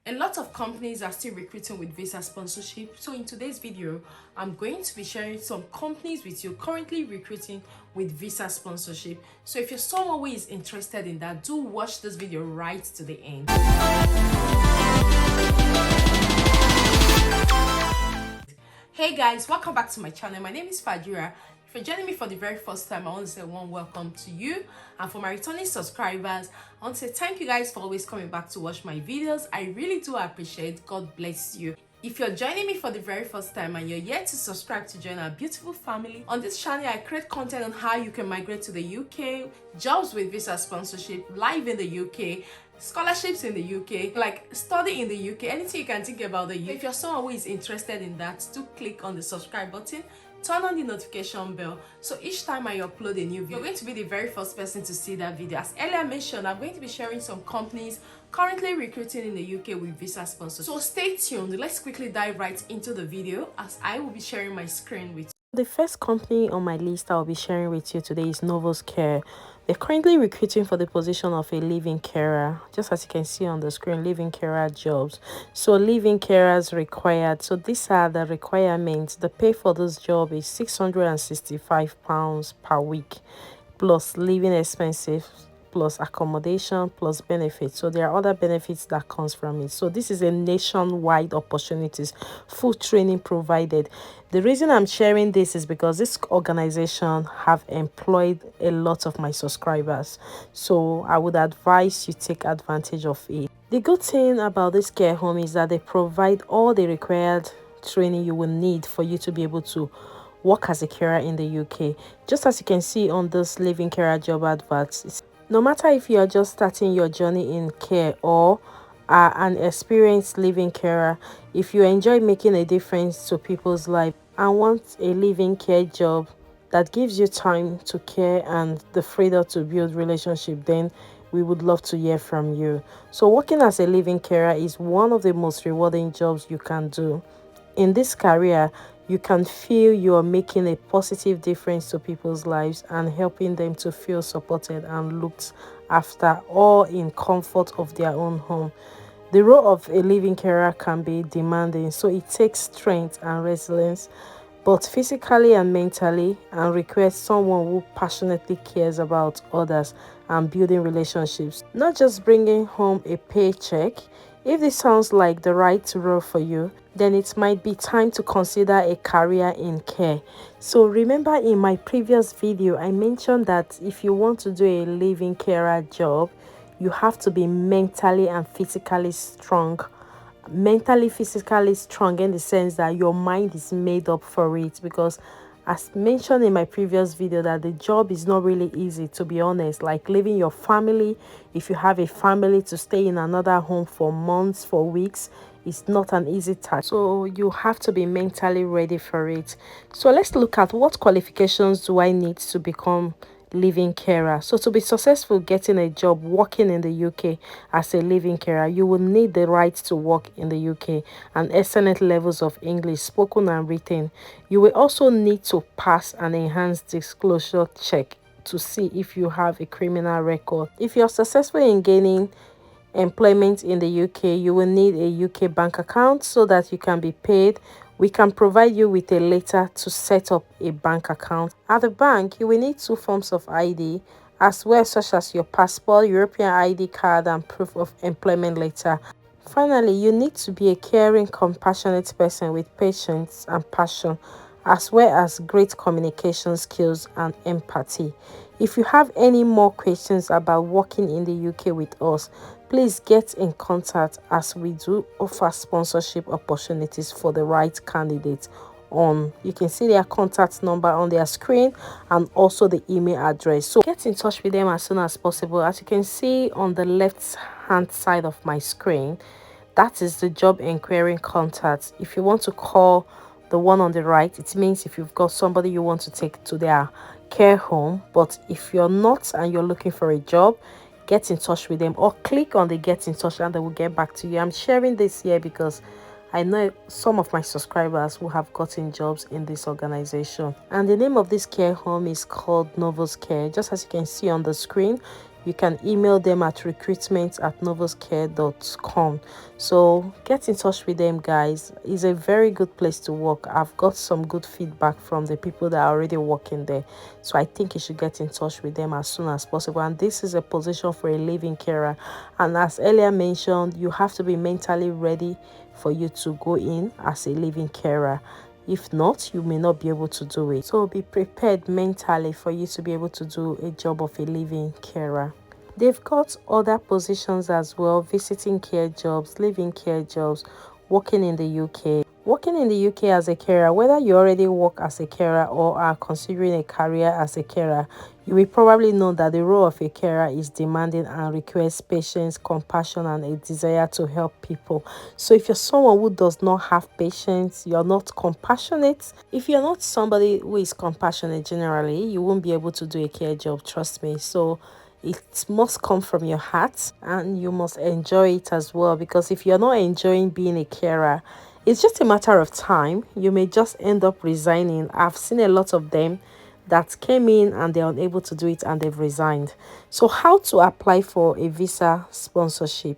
A lot of companies are still recruiting with visa sponsorship. So in today's video, I'm going to be sharing some companies with you currently recruiting with visa sponsorship. So if you're someone who is interested in that, do watch this video right to the end. Hey guys, welcome back to my channel. My name is Fajira. If you're joining me for the very first time, I want to say warm welcome to you. And for my returning subscribers, I want to say thank you guys for always coming back to watch my videos. I really do appreciate. God bless you. If you're joining me for the very first time and you're yet to subscribe to join our beautiful family, on this channel I create content on how you can migrate to the UK, jobs with visa sponsorship, live in the UK, scholarships in the UK, like study in the UK, anything you can think about the UK. If you're someone who is interested in that, do click on the subscribe button, turn on the notification bell, so each time I upload a new video, you're going to be the very first person to see that video. As earlier mentioned, I'm going to be sharing some companies currently recruiting in the UK with visa sponsorship. So stay tuned. Let's quickly dive right into the video as I will be sharing my screen with you. The first company on my list I'll be sharing with you today is Novos Care. They're currently recruiting for the position of a living carer. Just as you can see on the screen, living carer jobs. So living carers required. So these are the requirements. The pay for this job is £665 per week, plus living expenses, plus accommodation, plus benefits. So there are other benefits that comes from it. So this is a nationwide opportunities, full training provided. The reason I'm sharing this is because this organization have employed a lot of my subscribers, so I would advise you take advantage of it. The good thing about this care home is that they provide all the required training you will need for you to be able to work as a carer in the UK. Just as you can see on this living carer job adverts, no matter if you are just starting your journey in care or are an experienced living carer, if you enjoy making a difference to people's life and want a living care job that gives you time to care and the freedom to build relationship, then we would love to hear from you. So working as a living carer is one of the most rewarding jobs you can do. In this career, you can feel you are making a positive difference to people's lives and helping them to feel supported and looked after, all in comfort of their own home. The role of a living carer can be demanding, so it takes strength and resilience, both physically and mentally, and requires someone who passionately cares about others and building relationships, not just bringing home a paycheck. If this sounds like the right role for you, then it might be time to consider a career in care. So remember, in my previous video I mentioned that if you want to do a living carer job, you have to be mentally and physically strong. Mentally, physically strong in the sense that your mind is made up for it, because as mentioned in my previous video, that the job is not really easy, to be honest. Like leaving your family, if you have a family, to stay in another home for months, for weeks, it's not an easy task. So you have to be mentally ready for it. So let's look at what qualifications do I need to become living carer. So to be successful getting a job working in the UK as a living carer, you will need the right to work in the UK and excellent levels of English, spoken and written. You will also need to pass an enhanced disclosure check to see if you have a criminal record. If you're successful in gaining employment in the UK, you will need a UK bank account so that you can be paid. We can provide you with a letter to set up a bank account. At the bank, you will need 2 forms of ID as well, such as your passport, European ID card, and proof of employment letter. Finally, you need to be a caring, compassionate person with patience and passion, as well as great communication skills and empathy. If you have any more questions about working in the UK with us, please get in contact, as we do offer sponsorship opportunities for the right candidate. You can see their contact number on their screen and also the email address. So get in touch with them as soon as possible. As you can see on the left hand side of my screen, that is the job inquiry contact. If you want to call the one on the right, it means if you've got somebody you want to take to their care home. But if you're not and you're looking for a job, get in touch with them or click on the get in touch and they will get back to you. I'm sharing this here because I know some of my subscribers who have gotten jobs in this organization. And the name of this care home is called Novos Care. Just as you can see on the screen, you can email them at recruitment@novoscare.com. So get in touch with them, guys. It's a very good place to work. I've got some good feedback from the people that are already working there, so I think you should get in touch with them as soon as possible. And this is a position for a living carer, and as earlier mentioned, you have to be mentally ready for you to go in as a living carer. If not, you may not be able to do it. So be prepared mentally for you to be able to do a job of a living carer. They've got other positions as well: visiting care jobs, living care jobs, working in the UK. Working in the UK as a carer, whether you already work as a carer or are considering a career as a carer, you will probably know that the role of a carer is demanding and requires patience, compassion, and a desire to help people. So if you're someone who does not have patience, you're not compassionate, if you're not somebody who is compassionate generally, you won't be able to do a care job, trust me. So it must come from your heart and you must enjoy it as well, because if you're not enjoying being a carer, it's just a matter of time. You may just end up resigning. I've seen a lot of them that came in and they're unable to do it and they've resigned. So how to apply for a visa sponsorship?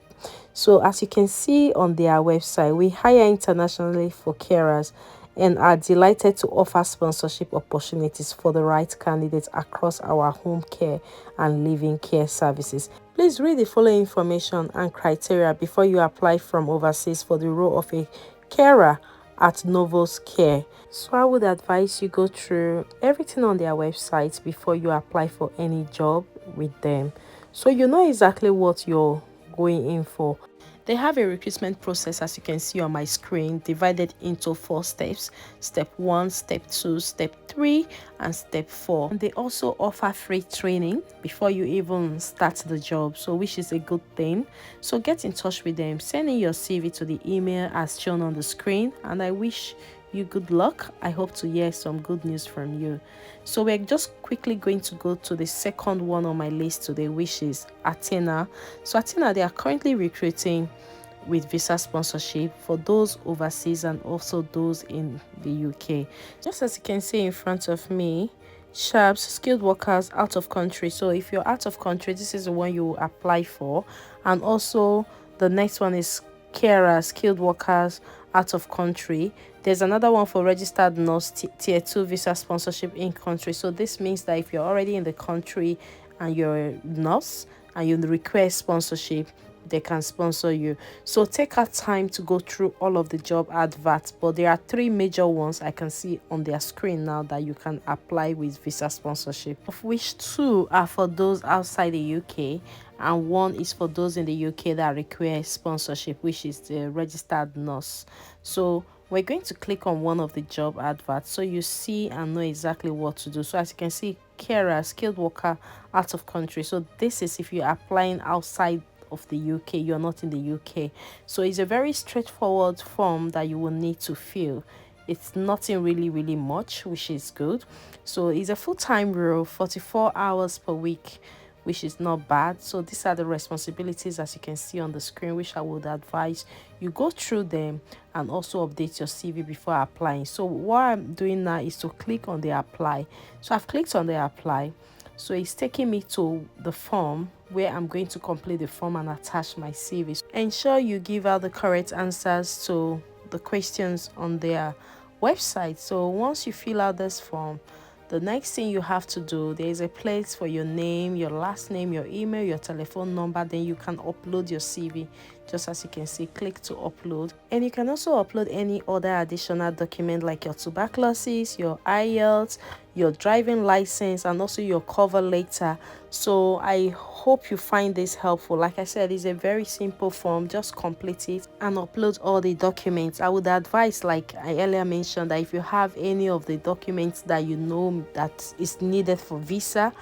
So as you can see on their website, we hire internationally for carers and are delighted to offer sponsorship opportunities for the right candidates across our home care and living care services. Please read the following information and criteria before you apply from overseas for the role of a carer at Novos Care. So I would advise you go through everything on their website before you apply for any job with them, so you know exactly what you're going in for. They have a recruitment process, as you can see on my screen, divided into 4 steps: step 1, step 2, step 3, and step 4. And they also offer free training before you even start the job, so which is a good thing. So get in touch with them, send in your CV to the email as shown on the screen, and I wish you good luck. I hope to hear some good news from you. So we're just quickly going to go to the second one on my list today, which is Athena. So Athena, they are currently recruiting with visa sponsorship for those overseas and also those in the UK. Just as you can see in front of me, sharps, skilled workers out of country. So if you're out of country, this is the one you apply for. And also the next one is carers, skilled workers out of country. There's another one for registered nurse, tier 2 visa sponsorship in country. So this means that if you're already in the country and you're a nurse and you request sponsorship, they can sponsor you. So take our time to go through all of the job adverts, but there are 3 major ones I can see on their screen now that you can apply with visa sponsorship, of which 2 are for those outside the UK and 1 is for those in the UK that require sponsorship, which is the registered nurse. So we're going to click on one of the job adverts so you see and know exactly what to do. So as you can see, carer, skilled worker out of country. So this is if you're applying outside of the UK, you're not in the UK. So it's a very straightforward form that you will need to fill. It's nothing really much, which is good. So it's a full-time role, 44 hours per week, which is not bad. So these are the responsibilities as you can see on the screen, which I would advise you go through them and also update your CV before applying. So what I'm doing now is to click on the apply. So I've clicked on the apply. So it's taking me to the form where I'm going to complete the form and attach my CV. So ensure you give out the correct answers to the questions on their website. So once you fill out this form, the next thing you have to do, there is a place for your name, your last name, your email, your telephone number. Then you can upload your CV. Just as you can see, click to upload. And you can also upload any other additional document like your tuberculosis, your IELTS, your driving license, and also your cover letter. So I hope you find this helpful. Like I said, it's a very simple form. Just complete it and upload all the documents. I would advise, like I earlier mentioned, that if you have any of the documents that you know that is needed for visa,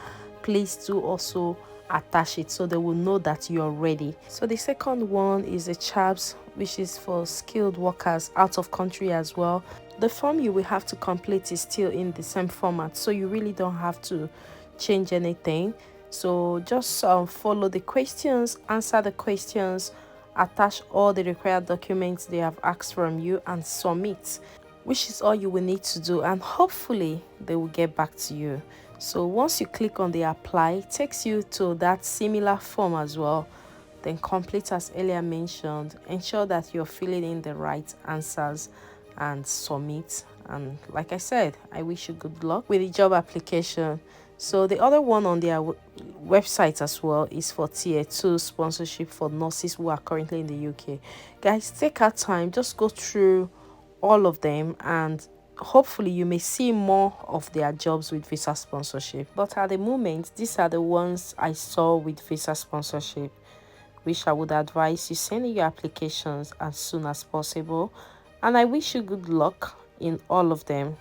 please do also attach it so they will know that you're ready. So the second one is a CHAPS, which is for skilled workers out of country as well. The form you will have to complete is still in the same format, so you really don't have to change anything. So just follow the questions, answer the questions, attach all the required documents they have asked from you, and submit, which is all you will need to do, and hopefully they will get back to you. So once you click on the apply, it takes you to that similar form as well. Then complete as earlier mentioned. Ensure that you're filling in the right answers and submit. And like I said, I wish you good luck with the job application. So the other one on their website as well is for tier 2 sponsorship for nurses who are currently in the UK. Guys, take our time, just go through all of them, and hopefully you may see more of their jobs with visa sponsorship. But at the moment, these are the ones I saw with visa sponsorship, which I would advise you send in your applications as soon as possible. And I wish you good luck in all of them.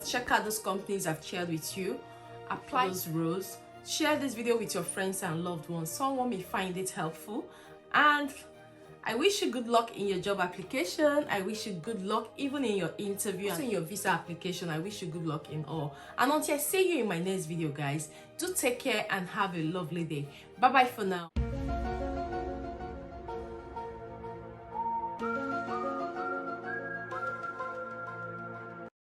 Check out those companies I've shared with you, apply those roles, share this video with your friends and loved ones. Someone may find it helpful, and I wish you good luck in your job application. I wish you good luck even in your interview and in your visa application. I wish you good luck in all. And until I see you in my next video, guys, do take care and have a lovely day. Bye bye for now.